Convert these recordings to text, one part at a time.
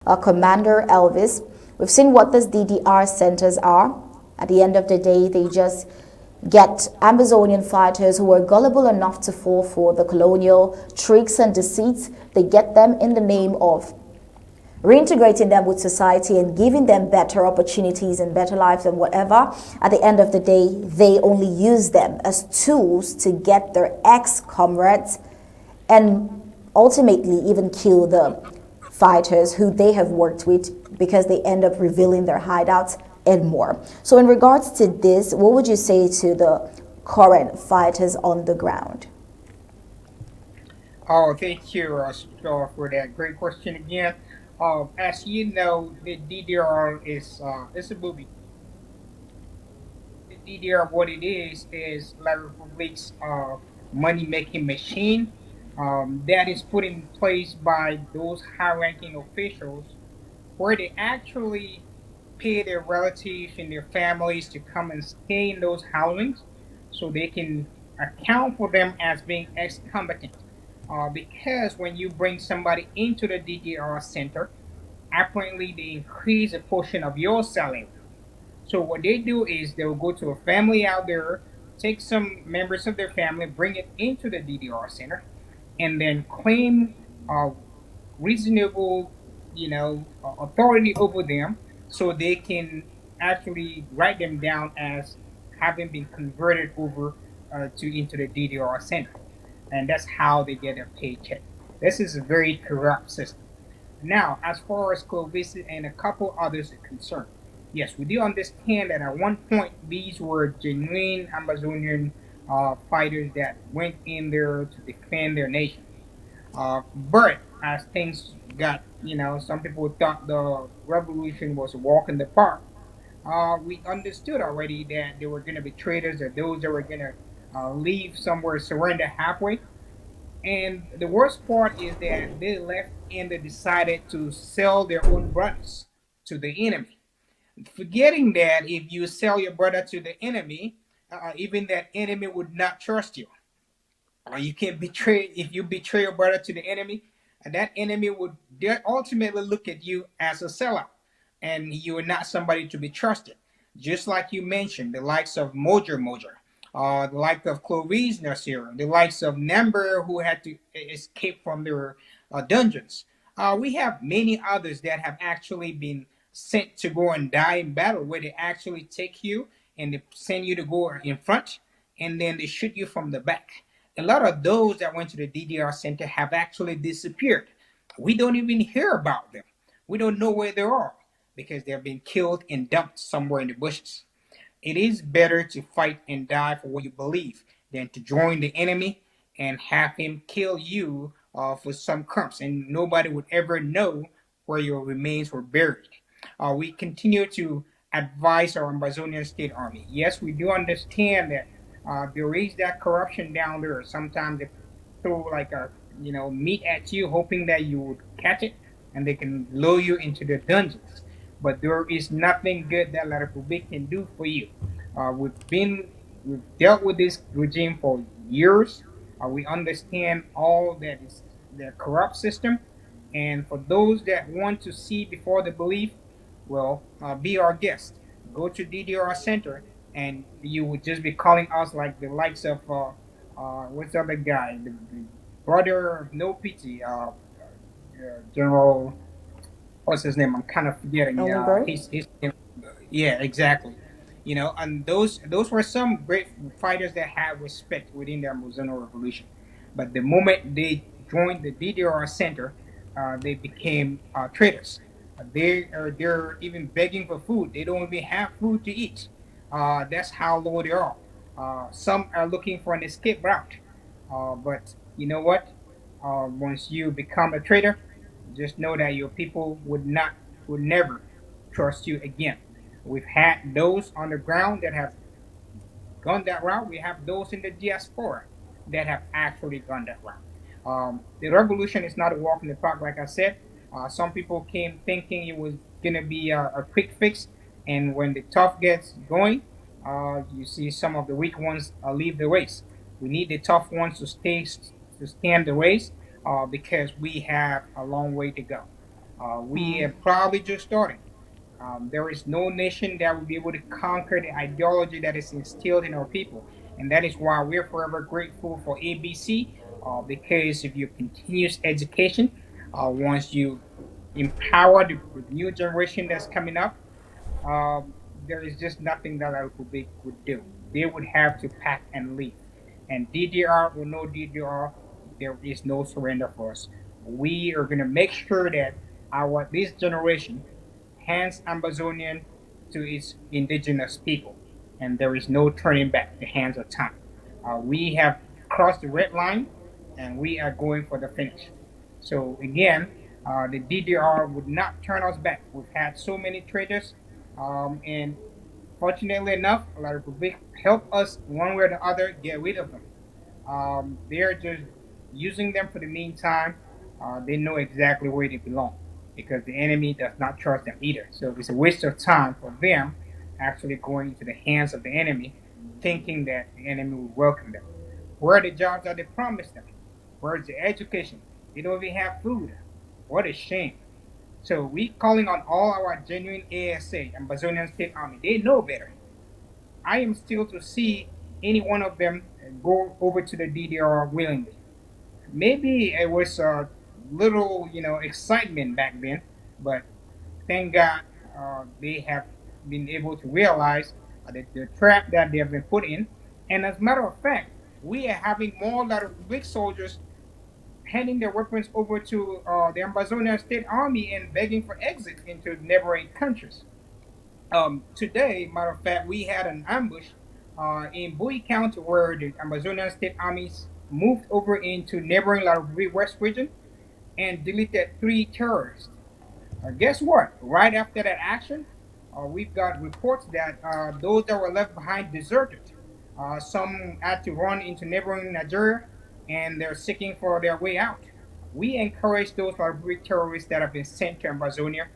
Commander Elvis. We've seen what these DDR centers are. At the end of the day, they just get Amazonian fighters who are gullible enough to fall for the colonial tricks and deceits. They get them in the name of reintegrating them with society and giving them better opportunities and better lives and whatever. At the end of the day, they only use them as tools to get their ex-comrades and ultimately even kill the fighters who they have worked with, because they end up revealing their hideouts and more. So in regards to this, what would you say to the current fighters on the ground? Oh, thank you, for that great question again. As you know, the DDR is a movie. The DDR, what it is La Republic's money making machine that is put in place by those high ranking officials, where they actually pay their relatives and their families to come and stay in those housings so they can account for them as being ex-combatant. Because when you bring somebody into the DDR center, apparently they increase a portion of your salary. So what they do is they'll go to a family out there, take some members of their family, bring it into the DDR center, and then claim reasonable, authority over them, so they can actually write them down as having been converted over to into the DDR center, and that's how they get their paycheck. This is a very corrupt system. Now, as far as Clovis and a couple others are concerned, yes, we do understand that at one point these were genuine Amazonian fighters that went in there to defend their nation. But as things got, some people thought the revolution was a walk in the park. We understood already that there were going to be traitors, or those that were going to leave somewhere, surrender halfway. And the worst part is that they left and they decided to sell their own brothers to the enemy, forgetting that if you sell your brother to the enemy, even that enemy would not trust you. You can betray if you betray your brother to the enemy, and that enemy would ultimately look at you as a sellout, and you are not somebody to be trusted. Just like you mentioned, the likes of Mojer, the likes of Clovis Nasir, the likes of Number, who had to escape from their dungeons. We have many others that have actually been sent to go and die in battle, where they actually take you and they send you to go in front, and then they shoot you from the back. A lot of those that went to the DDR center have actually disappeared. We don't even hear about them. We don't know where they are because they've been killed and dumped somewhere in the bushes. It is better to fight and die for what you believe than to join the enemy and have him kill you for some crumbs, and nobody would ever know where your remains were buried. We continue to advise our Amazonian State Army. Yes, we do understand that there is that corruption down there. Sometimes they throw like a meat at you, hoping that you would catch it, and they can lure you into the dungeons. But there is nothing good that La Republic can do for you. We've dealt with this regime for years. We understand all that is the corrupt system, and for those that want to see before they believe, well, be our guest. Go to DDR Center, and you would just be calling us like the likes of what's the other guy, the brother of No Pity, General. What's his name? I'm kind of forgetting. Ellenberg? His name. Yeah, exactly. And those were some great fighters that had respect within the Amazon Revolution. But the moment they joined the DDR center, they became traitors. They're even begging for food. They don't even have food to eat. That's how low they are. Some are looking for an escape route. But you know what? Once you become a traitor, just know that your people would never trust you again. We've had those on the ground that have gone that route. We have those in the diaspora that have actually gone that route. The revolution is not a walk in the park, like I said. Some people came thinking it was going to be a quick fix, and when the tough gets going, you see some of the weak ones leave the race. We need the tough ones to stand the race because we have a long way to go. We are probably just starting. There is no nation that will be able to conquer the ideology that is instilled in our people. And that is why we're forever grateful for ABC, because of your continuous education. Once you empower the new generation that's coming up, there is just nothing that our Republic would do. They would have to pack and leave. And DDR or no DDR, there is no surrender for us. We are going to make sure that our this generation hands Amazonian to its indigenous people, and there is no turning back. The hands are tied. We have crossed the red line, and we are going for the finish. So again, the DDR would not turn us back. We've had so many traitors, and fortunately enough, a lot of people help us one way or the other get rid of them. They're just using them for the meantime. They know exactly where they belong because the enemy does not trust them either. So it's a waste of time for them actually going into the hands of the enemy, thinking that the enemy will welcome them. Where are the jobs that they promised them? Where's the education? They don't even have food. What a shame. So we calling on all our genuine ASA, Amazonian State Army. They know better. I am still to see any one of them go over to the DDR willingly. Maybe it was a little, excitement back then, but thank God they have been able to realize the trap that they have been put in. And as a matter of fact, we are having more lot of big soldiers handing their weapons over to the Amazonian State Army and begging for exit into neighboring countries. Today, matter of fact, we had an ambush in Bowie County where the Amazonian State Armies moved over into neighboring La West region and deleted three terrorists. Guess what? Right after that action, we've got reports that those that were left behind deserted. Some had to run into neighboring Nigeria, and they're seeking for their way out. We encourage those Barbaric terrorists that have been sent to Amazonia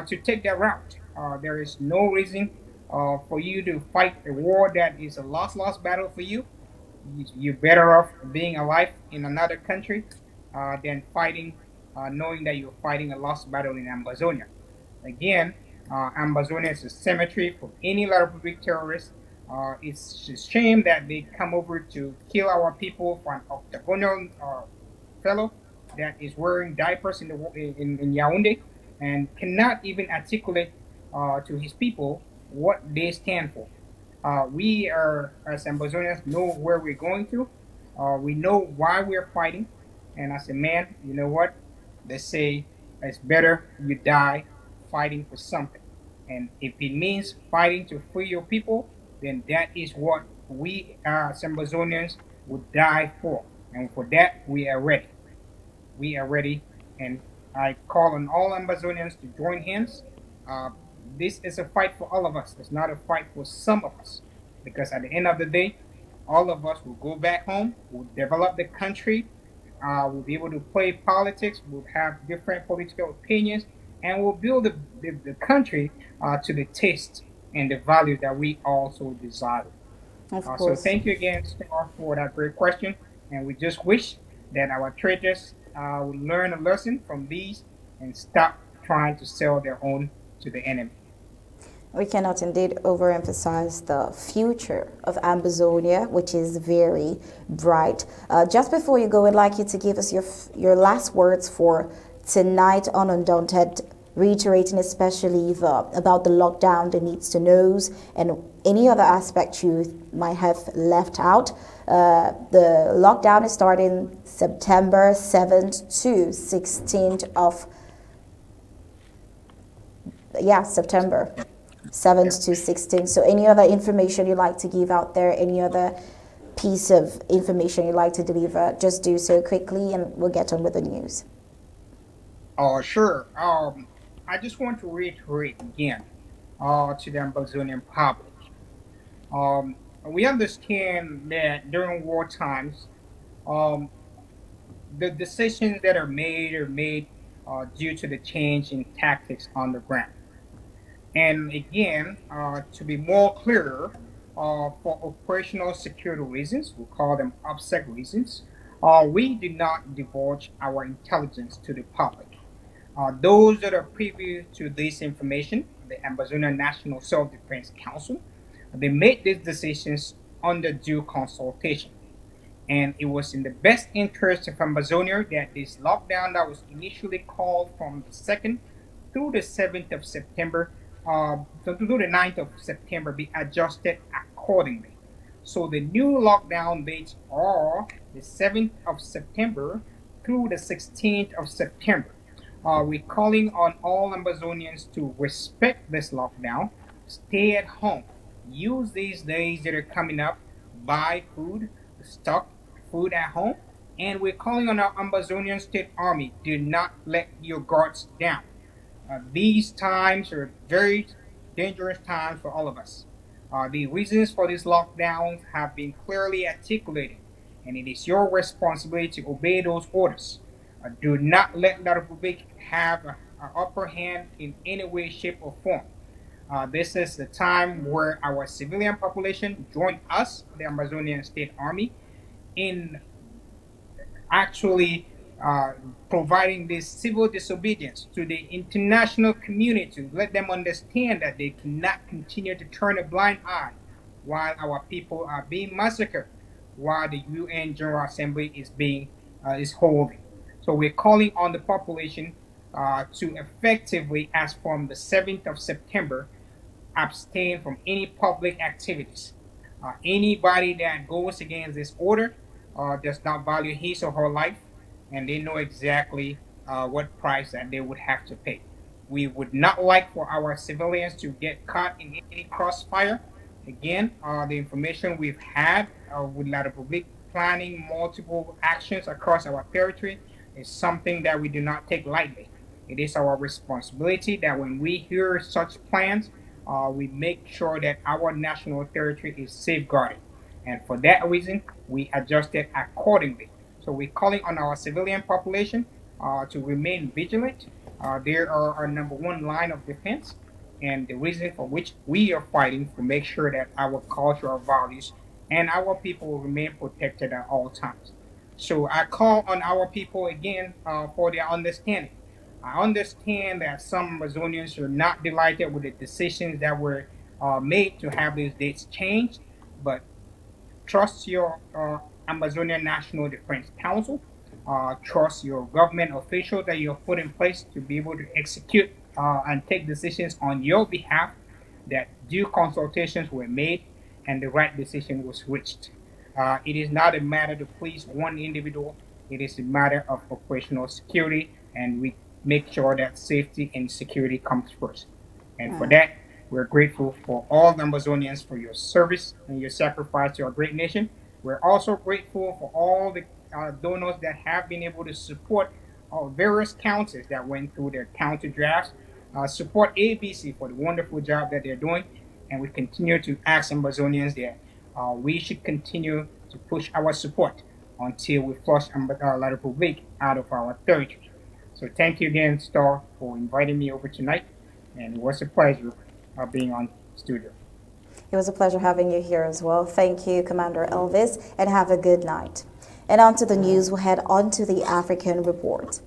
to take that route. There is no reason for you to fight a war that is a lost battle for you. You're better off being alive in another country than fighting, knowing that you're fighting a lost battle in Amazonia. Again, Amazonia is a cemetery for any Republic terrorist. It's a shame that they come over to kill our people for an octagonal fellow that is wearing diapers in Yaoundé and cannot even articulate to his people what they stand for. We are, as Ambazonians, know where we're going to. We know why we're fighting. And as a man, you know what? They say it's better you die fighting for something. And if it means fighting to free your people, then that is what we as Ambazonians would die for. And for that, we are ready. We are ready. And I call on all Ambazonians to join hands. Uh, this is a fight for all of us. It's not a fight for some of us. Because at the end of the day, all of us will go back home, will develop the country, we'll be able to play politics, we'll have different political opinions, and we'll build the country to the taste and the values that we also desire. Of So course. thank you again, Star, for that great question. And we just wish that our traders will learn a lesson from these and stop trying to sell their own to the enemy. We cannot indeed overemphasize the future of Ambazonia, which is very bright. Just before you go, I'd like you to give us your last words for tonight on Undaunted, reiterating especially about the lockdown, the needs to knows, and any other aspect you might have left out. The lockdown is starting September 7th to 16th of September 7th to 16th. So any other information you'd like to give out there, any other piece of information you'd like to deliver, just do so quickly and we'll get on with the news. Oh, sure. I just want to reiterate again to the Amazonian public. We understand that during war times, um, the decisions that are made due to the change in tactics on the ground. And again, to be more clear, for operational security reasons, we call them OPSEC reasons, we do not divulge our intelligence to the public. Those that are privy to this information, the Amazonian National Self-Defense Council, they made these decisions under due consultation. And it was in the best interest of Amazonia that this lockdown that was initially called from the 2nd through the 7th of September, through the 9th of September, be adjusted accordingly. So the new lockdown dates are the 7th of September through the 16th of September. We're calling on all Amazonians to respect this lockdown, stay at home, use these days that are coming up, buy food, stock food at home, and we're calling on our Amazonian State Army, do not let your guards down. These times are very dangerous times for all of us. The reasons for these lockdowns have been clearly articulated, and it is your responsibility to obey those orders. Do not let the Republic have an upper hand in any way, shape, or form. This is the time where our civilian population join us, the Amazonian State Army, in actually providing this civil disobedience to the international community to let them understand that they cannot continue to turn a blind eye while our people are being massacred, while the UN General Assembly is holding. So we're calling on the population to effectively, as from the 7th of September, abstain from any public activities. Anybody that goes against this order does not value his or her life, and they know exactly what price that they would have to pay. We would not like for our civilians to get caught in any crossfire. Again, the information we've had with La Republique planning multiple actions across our territory is something that we do not take lightly. It is our responsibility that when we hear such plans, we make sure that our national territory is safeguarded. And for that reason, we adjusted accordingly. So we're calling on our civilian population to remain vigilant. They are our number one line of defense, and the reason for which we are fighting to make sure that our cultural values and our people will remain protected at all times. So I call on our people again for their understanding. I understand that some Amazonians are not delighted with the decisions that were made to have these dates changed, but trust your Amazonian National Defense Council. Trust your government officials that you have put in place to be able to execute and take decisions on your behalf, that due consultations were made and the right decision was reached. It is not a matter to please one individual, it is a matter of operational security, and we make sure that safety and security comes first. And for that, we're grateful for all the Amazonians for your service and your sacrifice to our great nation. We're also grateful for all the donors that have been able to support our various counties that went through their county drafts. Support ABC for the wonderful job that they're doing. And we continue to ask Amazonians that we should continue to push our support until we flush La Republique out of our territory. So thank you again, Star, for inviting me over tonight. And it was a pleasure being on studio. It was a pleasure having you here as well. Thank you, Commander Elvis, and have a good night. And on to the news, we'll head on to the African report.